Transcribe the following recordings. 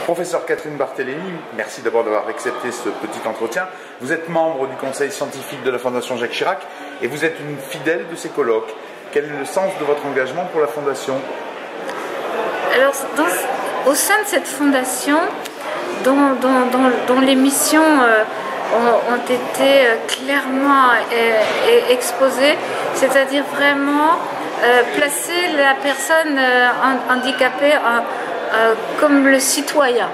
Professeur Catherine Barthélémy, merci d'abord d'avoir accepté ce petit entretien. Vous êtes membre du conseil scientifique de la Fondation Jacques Chirac et vous êtes une fidèle de ces colloques. Quel est le sens de votre engagement pour la Fondation? Alors, au sein de cette fondation, dont les missions ont été clairement exposées, c'est-à-dire vraiment placer la personne handicapée comme le citoyen,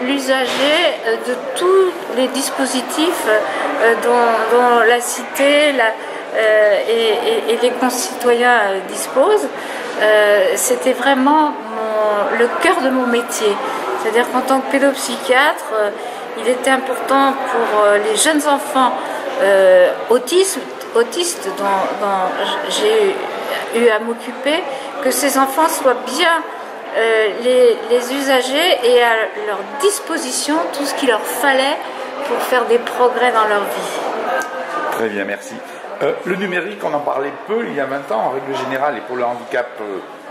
l'usager de tous les dispositifs dont la cité et les concitoyens disposent. C'était vraiment le cœur de mon métier. C'est-à-dire qu'en tant que pédopsychiatre, il était important pour les jeunes enfants autistes dont j'ai eu à m'occuper, que ces enfants soient bien les usagers et à leur disposition tout ce qu'il leur fallait pour faire des progrès dans leur vie. Très bien, merci. Le numérique, on en parlait peu il y a 20 ans, en règle générale, et pour le handicap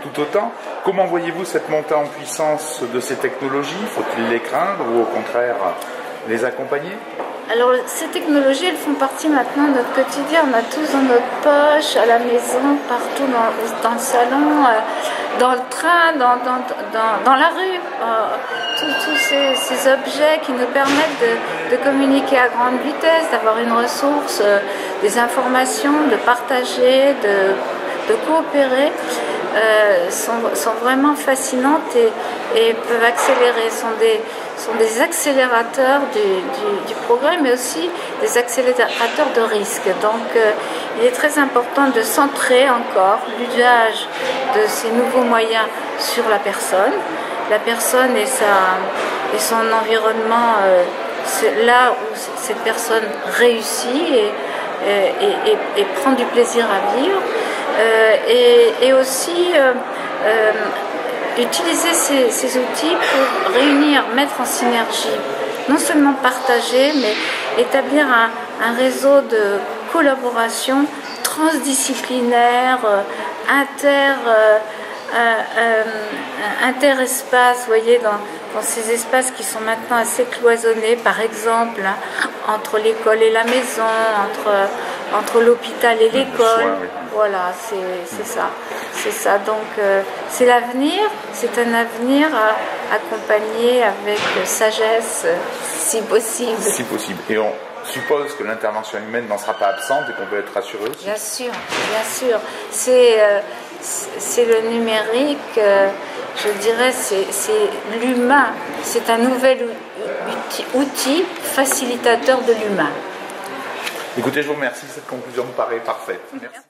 tout autant. Comment voyez-vous cette montée en puissance de ces technologies? Faut-il les craindre ou au contraire les accompagner? Alors, ces technologies, elles font partie maintenant de notre quotidien. On a tous dans notre poche, à la maison, partout dans le salon, dans le train, dans la rue. Tous ces objets qui nous permettent de communiquer à grande vitesse, d'avoir une ressource, des informations, de partager, de coopérer, sont vraiment fascinantes et peuvent accélérer, sont des accélérateurs du progrès, mais aussi des accélérateurs de risque. Donc il est très important de centrer encore l'usage de ces nouveaux moyens sur la personne et son environnement, là où cette personne réussit et prend du plaisir à vivre, et aussi utiliser ces outils pour réunir, mettre en synergie, non seulement partager, mais établir un réseau de collaboration transdisciplinaire, interespace, vous voyez, dans ces espaces qui sont maintenant assez cloisonnés, par exemple, entre l'école et la maison, entre l'hôpital et l'école. Voilà, c'est ça. Donc, c'est l'avenir, c'est un avenir accompagné avec sagesse, si possible. Si possible. Et on suppose que l'intervention humaine n'en sera pas absente et qu'on peut être rassuré aussi. Bien sûr, bien sûr. C'est le numérique, je dirais, c'est l'humain. C'est un nouvel outil facilitateur de l'humain. Écoutez, je vous remercie. Cette conclusion me paraît parfaite. Merci.